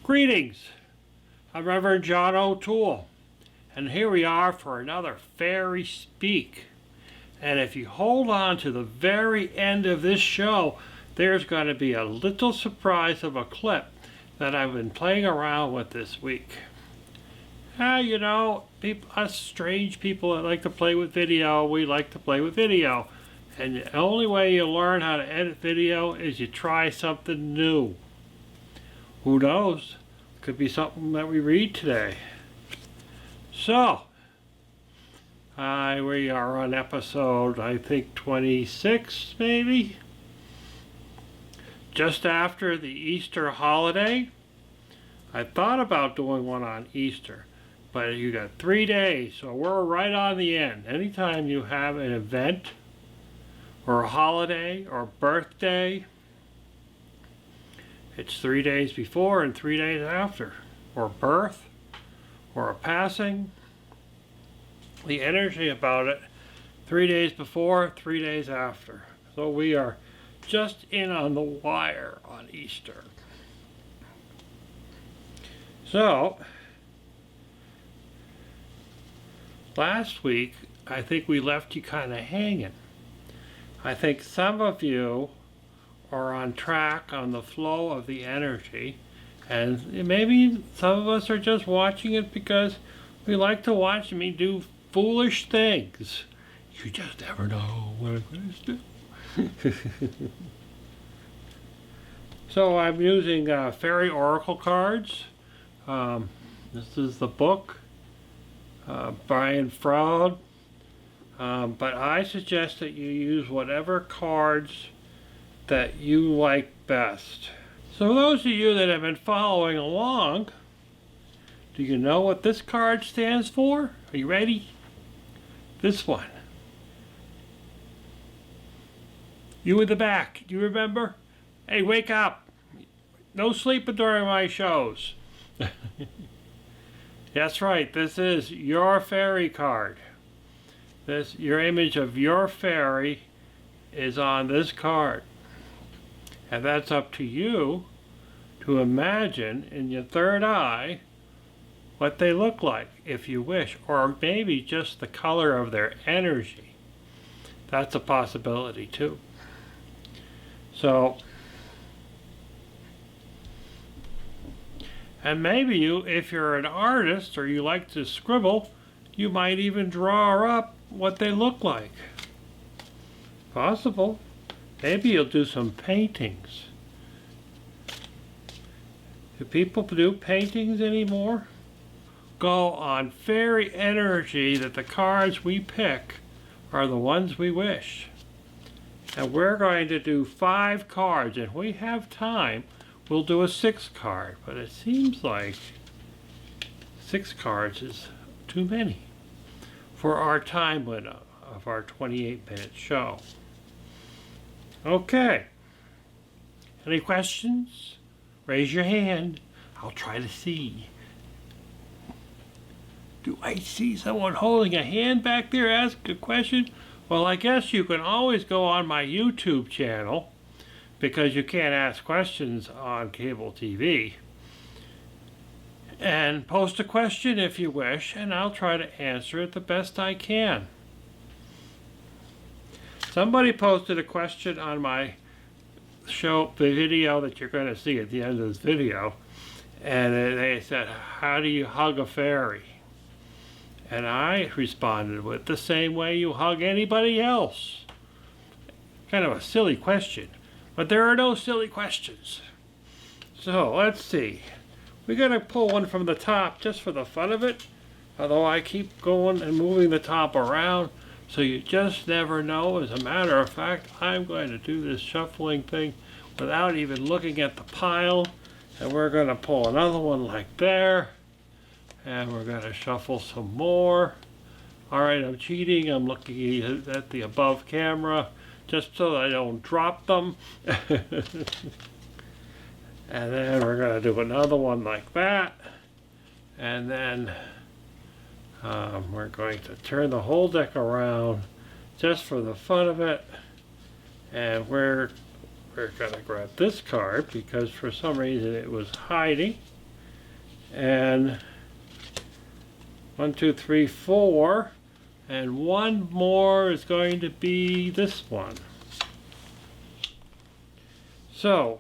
Greetings, I'm Reverend John O'Toole, and here we are for another FaerySpeak. And if you hold on to the very end of this show, there's going to be a little surprise of a clip that I've been playing around with this week. You know, us strange people that like to play with video, we like to play with video. And the only way you learn how to edit video is you try something new. Who knows? Could be something that we read today. So, we are on episode, I think, 26, maybe? Just after the Easter holiday. I thought about doing one on Easter, but you got 3 days, so we're right on the end. Anytime you have an event, or a holiday, or birthday, it's 3 days before and 3 days after, or birth, or a passing. The energy about it, 3 days before, 3 days after. So we are just in on the wire on Easter. So, last week, I think we left you kind of hanging. I think some of you are on track on the flow of the energy, and maybe some of us are just watching it because we like to watch me do foolish things. You just never know what I'm going to do. So I'm using Fairy Oracle cards. This is the book, Brian Froud. But I suggest that you use whatever cards that you like best. So those of you that have been following along, do you know what this card stands for? Are you ready? This one. You in the back, do you remember? Hey, wake up. No sleeping during my shows. That's right, this is your fairy card. Your image of your fairy is on this card. And that's up to you to imagine in your third eye what they look like, if you wish, or maybe just the color of their energy. That's a possibility too. So, and maybe you, if you're an artist or you like to scribble, you might even draw up what they look like. Possible. Maybe you'll do some paintings. Do people do paintings anymore? Go on fairy energy that the cards we pick are the ones we wish. And we're going to do 5 cards. If we have time, we'll do a 6th card. But it seems like 6 cards is too many for our time limit of our 28-minute show. Okay. Any questions? Raise your hand. I'll try to see. Do I see someone holding a hand back there? Ask a question? Well, I guess you can always go on my YouTube channel because you can't ask questions on cable TV. And post a question if you wish, and I'll try to answer it the best I can. Somebody posted a question on my show, the video that you're going to see at the end of this video, and they said, how do you hug a fairy? And I responded with the same way you hug anybody else. Kind of a silly question, but there are no silly questions. So let's see. We're going to pull one from the top just for the fun of it, although I keep going and moving the top around. So you just never know. As a matter of fact, I'm going to do this shuffling thing without even looking at the pile. And we're going to pull another one like there. And we're going to shuffle some more. Alright, I'm cheating. I'm looking at the above camera just so that I don't drop them. And then we're going to do another one like that. And then we're going to turn the whole deck around just for the fun of it. And we're going to grab this card because for some reason it was hiding. And 1, 2, 3, 4. And one more is going to be this one. So,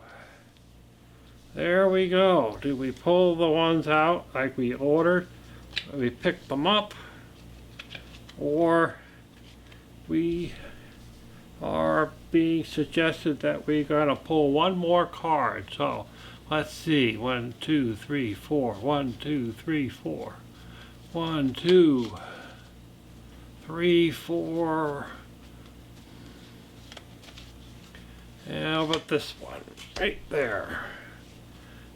there we go. Do we pull the ones out like we ordered? We pick them up? Or we are being suggested that we're going to pull one more card. So, let's see. 1, 2, 3, 4. 1, 2, 3, 4. 1, 2, 3, 4. And how about this one? Right there.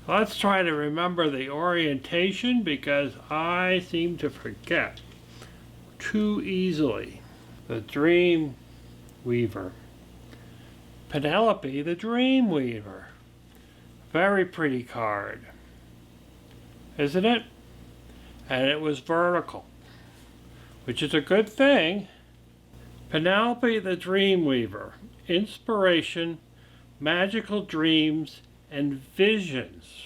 Let's try to remember the orientation because I seem to forget too easily. The Dream Weaver. Penelope, the Dream Weaver. Very pretty card, isn't it? And it was vertical, which is a good thing. Penelope, the Dream Weaver. Inspiration, magical dreams, and visions.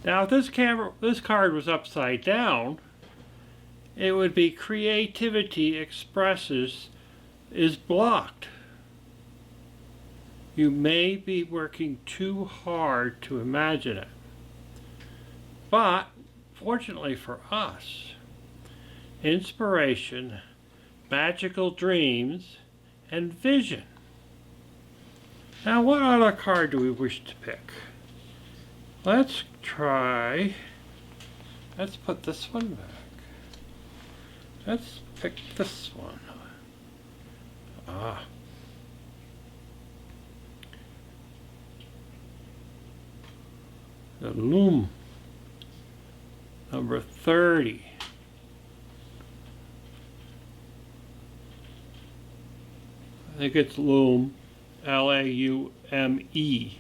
Now, if this card was upside down, it would be creativity expresses is blocked. You may be working too hard to imagine it. But, fortunately for us, inspiration, magical dreams, and vision. Now, what other card do we wish to pick? Let's put this one back. Let's pick this one. The Loom, number 30. I think it's Loom, L-A-U-M-E.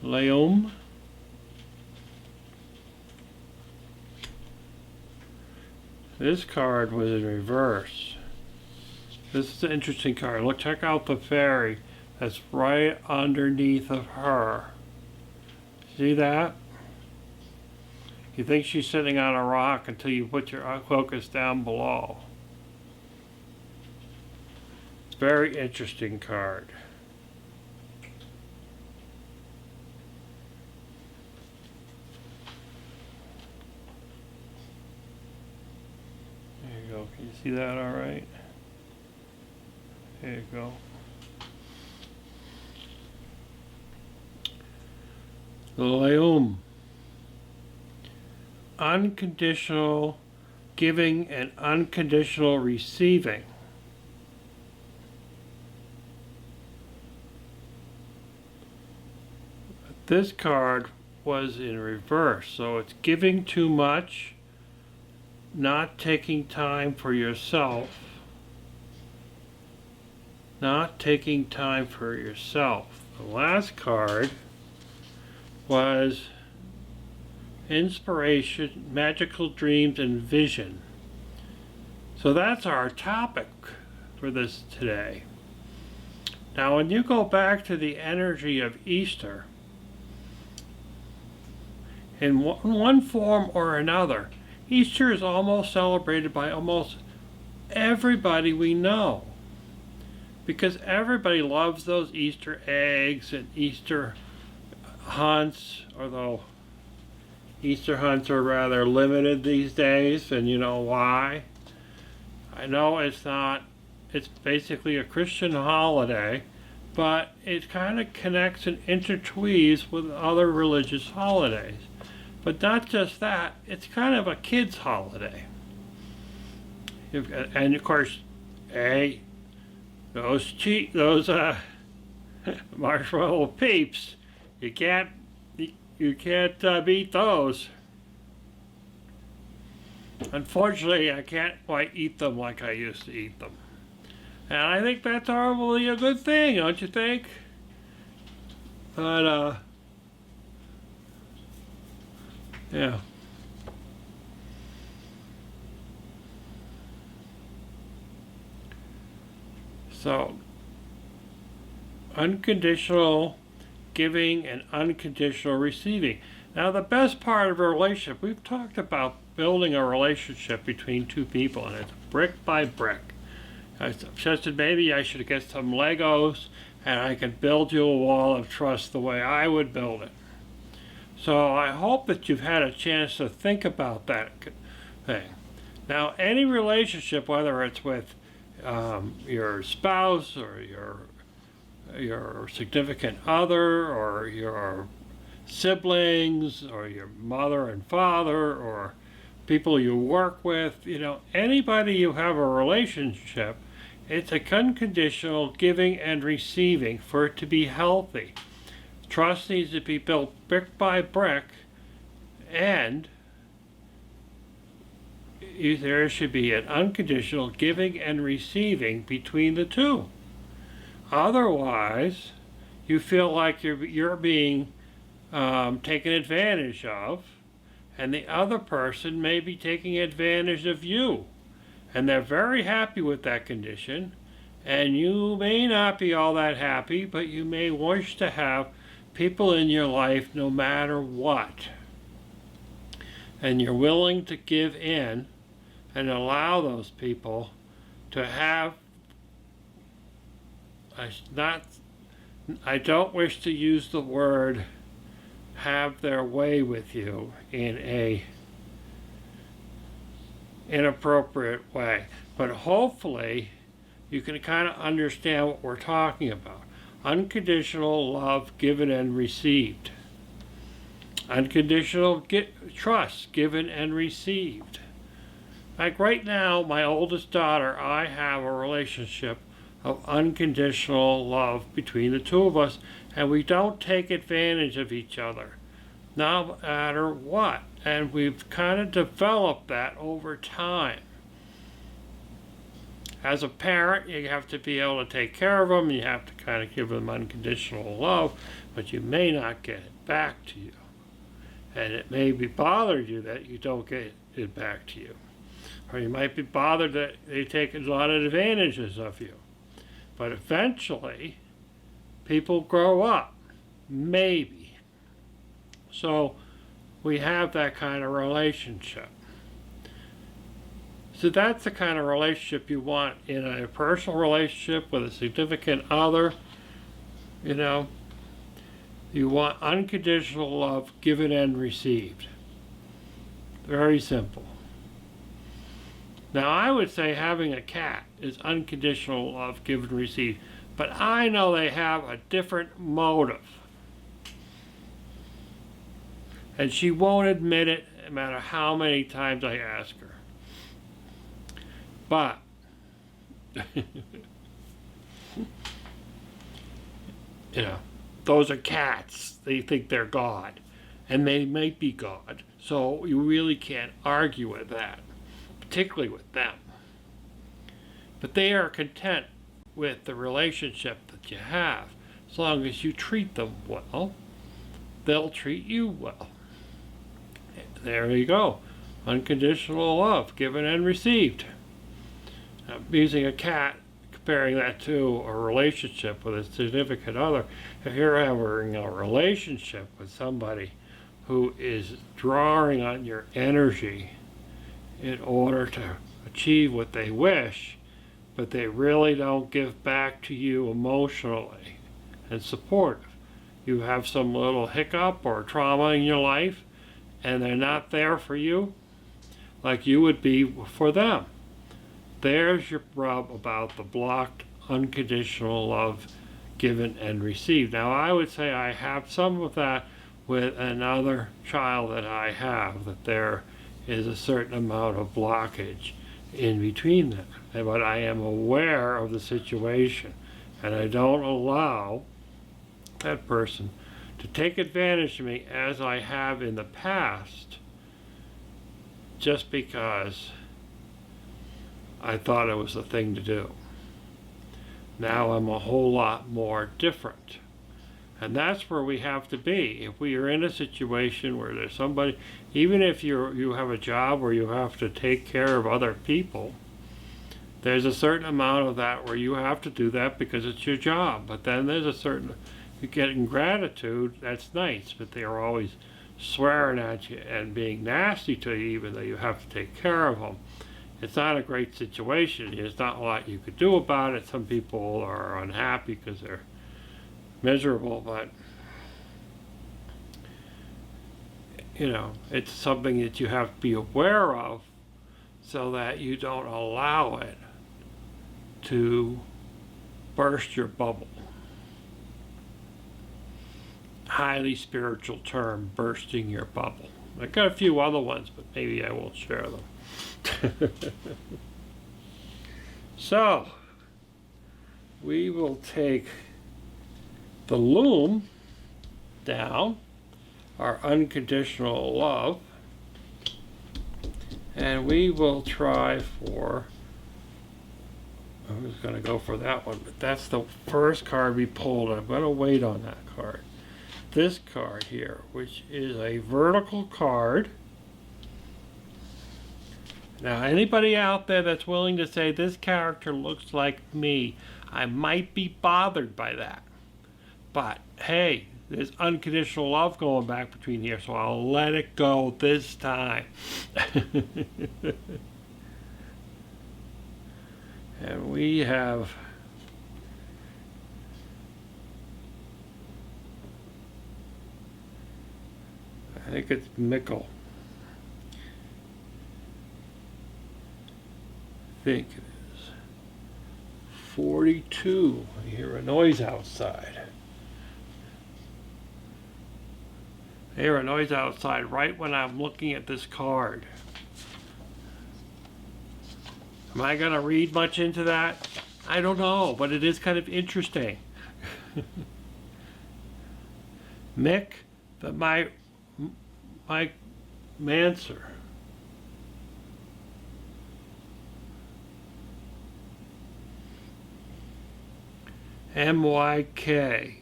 Leum. This card was in reverse. This is an interesting card. Look, check out the fairy that's right underneath of her. See that? You think she's sitting on a rock until you put your focus down below. It's a very interesting card. There you go. Can you see that all right? There you go. The Leum. Unconditional giving and unconditional receiving. This card was in reverse, so it's giving too much, not taking time for yourself, not taking time for yourself. The last card was inspiration, magical dreams, and vision. So that's our topic for this today. Now, when you go back to the energy of Easter, in one form or another, Easter is almost celebrated by almost everybody we know. Because everybody loves those Easter eggs and Easter hunts, although Easter hunts are rather limited these days, and you know why? I know it's basically a Christian holiday, but it kind of connects and intertweaves with other religious holidays. But not just that, it's kind of a kid's holiday. And of course, those marshmallow peeps, you can't beat those. Unfortunately, I can't quite eat them like I used to eat them. And I think that's probably a good thing, don't you think? But, yeah. So, unconditional giving and unconditional receiving. Now, the best part of a relationship, we've talked about building a relationship between two people, and it's brick by brick. I suggested maybe I should get some Legos and I can build you a wall of trust the way I would build it. So I hope that you've had a chance to think about that thing. Now, any relationship, whether it's with your spouse or your significant other or your siblings or your mother and father or people you work with, anybody you have a relationship, it's a unconditional giving and receiving for it to be healthy. Trust needs to be built brick by brick, and there should be an unconditional giving and receiving between the two. Otherwise, you feel like you're being taken advantage of, and the other person may be taking advantage of you. And they're very happy with that condition, and you may not be all that happy, but you may wish to have people in your life no matter what. And you're willing to give in and allow those people to have, I don't wish to use the word have their way with you in a inappropriate way, but hopefully you can kind of understand what we're talking about. Unconditional love given and received. Unconditional trust given and received. Like right now, my oldest daughter, I have a relationship of unconditional love between the two of us, and we don't take advantage of each other, no matter what. And we've kind of developed that over time. As a parent, you have to be able to take care of them, you have to kind of give them unconditional love, but you may not get it back to you. And it may be bothered you that you don't get it back to you. Or you might be bothered that they take a lot of advantages of you. But eventually, people grow up. Maybe. So we have that kind of relationship. So that's the kind of relationship you want in a personal relationship with a significant other. You want unconditional love given and received. Very simple. Now, I would say having a cat is unconditional love given and received, but I know they have a different motive. And she won't admit it, no matter how many times I ask her. But, those are cats. They think they're God. And they might be God. So you really can't argue with that, particularly with them. But they are content with the relationship that you have. As long as you treat them well, they'll treat you well. There you go. Unconditional love, given and received. I'm using a cat, comparing that to a relationship with a significant other. If you're having a relationship with somebody who is drawing on your energy in order to achieve what they wish, but they really don't give back to you emotionally and supportive. You have some little hiccup or trauma in your life, and they're not there for you like you would be for them. There's your rub about the blocked unconditional love given and received. Now, I would say I have some of that with another child that I have, that there is a certain amount of blockage in between them. But I am aware of the situation, and I don't allow that person to take advantage of me as I have in the past, just because I thought it was the thing to do. Now I'm a whole lot more different. And that's where we have to be. If we are in a situation where there's somebody, even if you have a job where you have to take care of other people, There's a certain amount of that where you have to do that because it's your job. But then there's a certain, you get in gratitude, that's nice, but they are always swearing at you and being nasty to you even though you have to take care of them. It's not a great situation. There's not a lot you could do about it. Some people are unhappy because they're miserable, but you know, it's something that you have to be aware of so that you don't allow it to burst your bubble. Highly spiritual term, bursting your bubble. I got a few other ones, but maybe I won't share them. So, we will take the loom down, our unconditional love, and we will try for, I was going to go for that one, but that's the first card we pulled. I'm going to wait on that card. This card here, which is a vertical card. Now, anybody out there that's willing to say this character looks like me, I might be bothered by that. But, hey, there's unconditional love going back between here, so I'll let it go this time. And we have I think it's Mickle. I think it is 42. I hear a noise outside. I hear a noise outside right when I'm looking at this card. Am I going to read much into that? I don't know, but it is kind of interesting. Mick, my Manser. M-Y-K.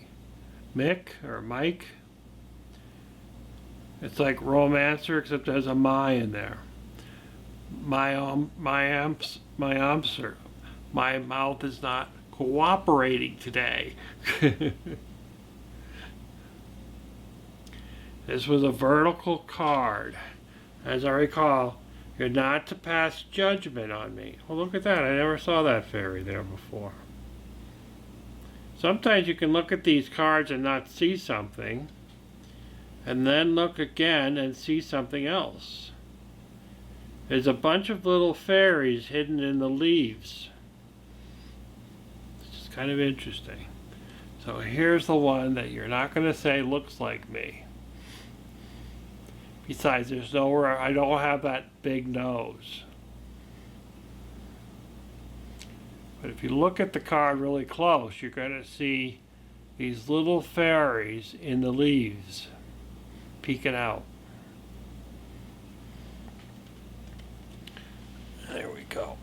Mick or Mike. It's like romancer except there's a my in there. My mouth is not cooperating today. This was a vertical card. As I recall, you're not to pass judgment on me. Well, look at that. I never saw that fairy there before. Sometimes you can look at these cards and not see something, and then look again and see something else. There's a bunch of little fairies hidden in the leaves. It's just kind of interesting. So here's the one that you're not going to say looks like me. Besides, there's nowhere, I don't have that big nose. But if you look at the card really close, you're going to see these little fairies in the leaves peeking out. There we go.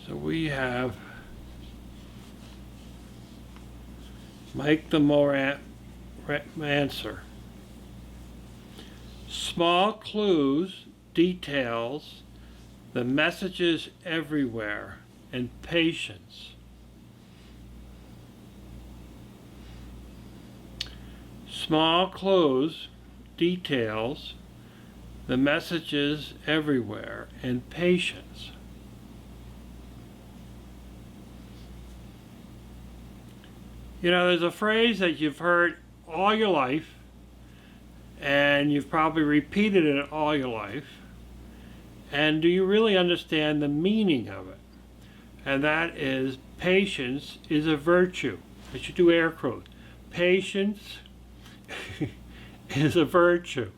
So we have Mike the Manser. Small clues, details, the messages everywhere, and patience. Small clues, details, the messages everywhere, and patience. You know, there's a phrase that you've heard all your life, and you've probably repeated it all your life. And do you really understand the meaning of it? And that is, patience is a virtue. I should do air quotes. Patience is a virtue.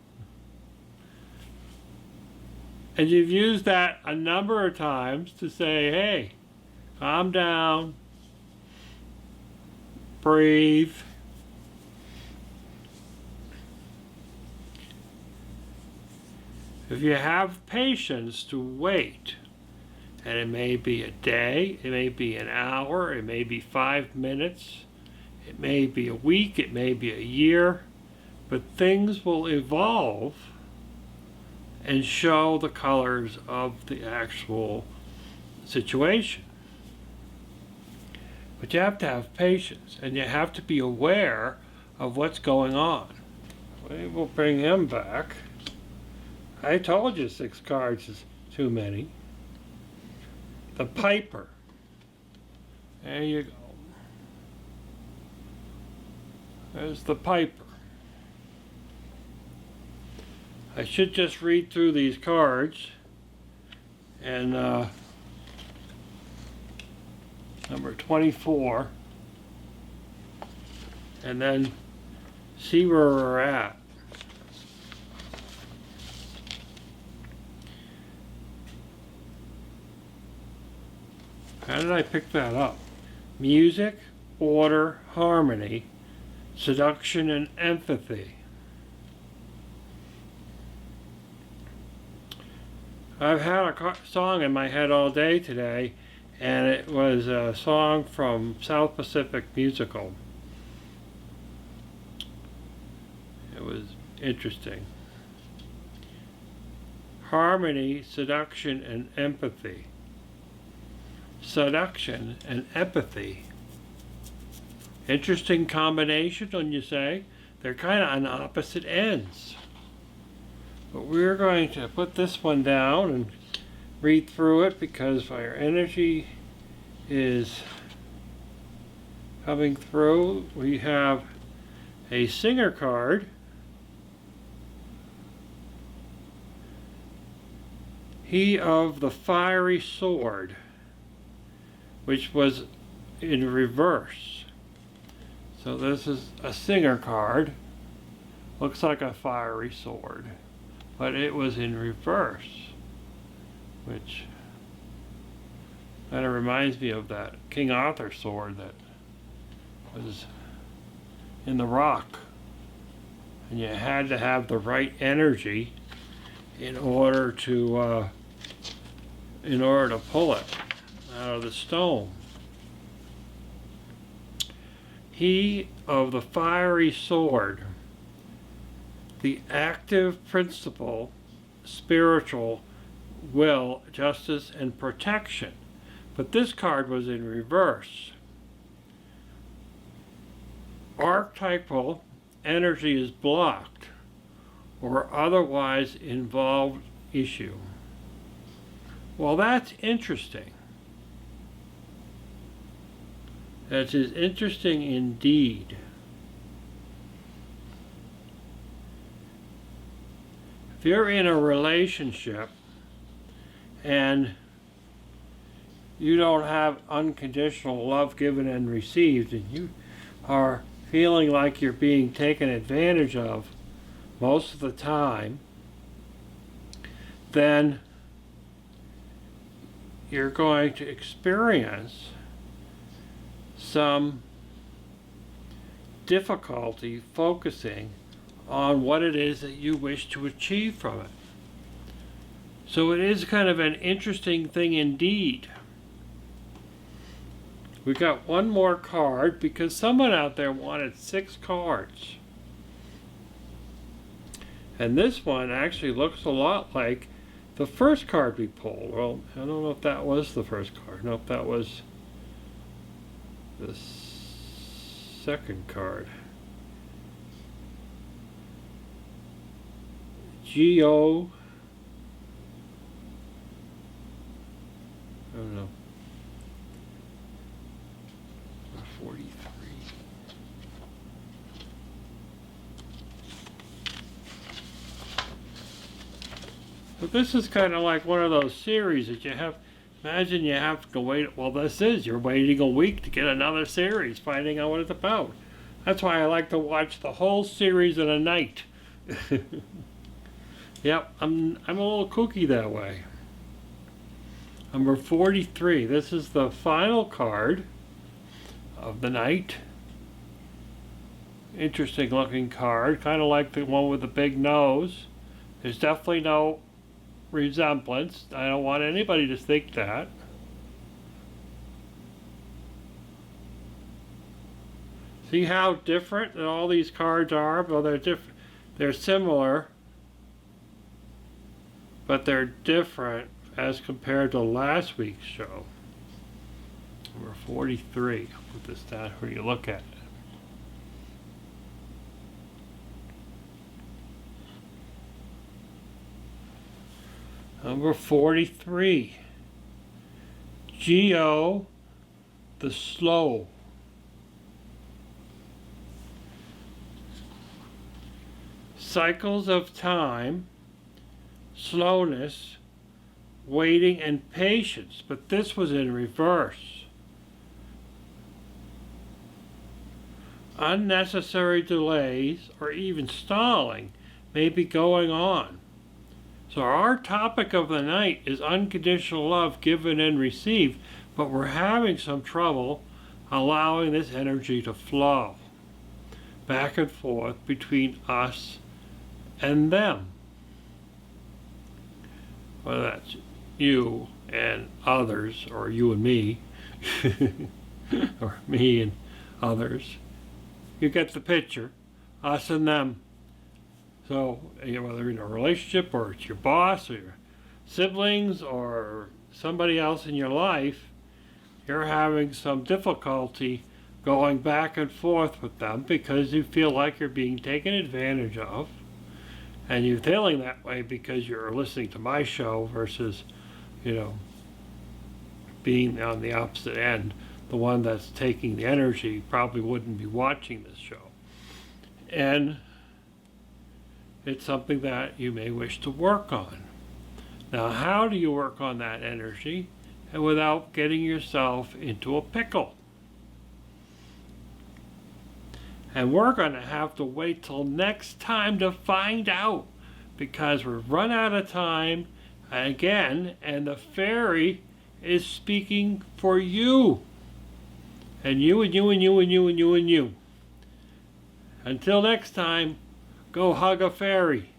And you've used that a number of times to say, hey, calm down, breathe. If you have patience to wait, and it may be a day, it may be an hour, it may be 5 minutes, it may be a week, it may be a year, but things will evolve and show the colors of the actual situation. But you have to have patience, and you have to be aware of what's going on. We will bring him back. I told you 6 cards is too many. The Piper. There you go. There's the Piper. I should just read through these cards and number 24, and then see where we're at. How did I pick that up? Music, order, harmony, seduction, and empathy. I've had a song in my head all day today, and it was a song from South Pacific Musical. It was interesting. Harmony, seduction, and empathy. Seduction and empathy. Interesting combination, don't you say? They're kind of on opposite ends. But we're going to put this one down and read through it because our energy is coming through. We have a singer card. He of the Fiery Sword, which was in reverse. So this is a singer card. Looks like a fiery sword, but it was in reverse, which kind of reminds me of that King Arthur sword that was in the rock. And you had to have the right energy in order to pull it out of the stone. He of the Fiery Sword, the active principle, spiritual will, justice, and protection. But this card was in reverse. Archetypal energy is blocked or otherwise involved issue. Well, that's interesting. That is interesting indeed. If you're in a relationship and you don't have unconditional love given and received, and you are feeling like you're being taken advantage of most of the time, then you're going to experience some difficulty focusing on what it is that you wish to achieve from it. So it is kind of an interesting thing indeed. We got one more card because someone out there wanted 6 cards. And this one actually looks a lot like the first card we pulled. Well, I don't know if that was the first card. No, if that was the second card. G-O. I don't know. 43. But this is kind of like one of those series that you have. Imagine you have to wait. Well, you're waiting a week to get another series, finding out what it's about. That's why I like to watch the whole series in a night. Yep, I'm a little kooky that way. Number 43. This is the final card of the night. Interesting looking card, kind of like the one with the big nose. There's definitely no resemblance. I don't want anybody to think that. See how different all these cards are? Well, they're different. They're similar, but they're different as compared to last week's show. Number 43. I'll put this down where you look at it. Number 43. Geo the Slow. Cycles of time, slowness, waiting, and patience. But this was in reverse. Unnecessary delays or even stalling may be going on. So our topic of the night is unconditional love given and received, but we're having some trouble allowing this energy to flow back and forth between us and them. Whether that's you and others, or you and me, or me and others. You get the picture, us and them. So, whether in a relationship, or it's your boss, or your siblings, or somebody else in your life, you're having some difficulty going back and forth with them because you feel like you're being taken advantage of. And you're feeling that way because you're listening to my show versus, being on the opposite end. The one that's taking the energy probably wouldn't be watching this show. And it's something that you may wish to work on. Now, how do you work on that energy and without getting yourself into a pickle? And we're going to have to wait till next time to find out, because we've run out of time again, and the fairy is speaking for you. And you and you and you and you and you and you. Until next time, go hug a fairy.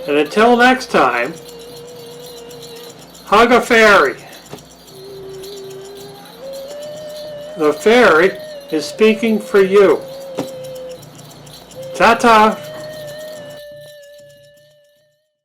And until next time, hug a fairy. The fairy is speaking for you. Ta-ta!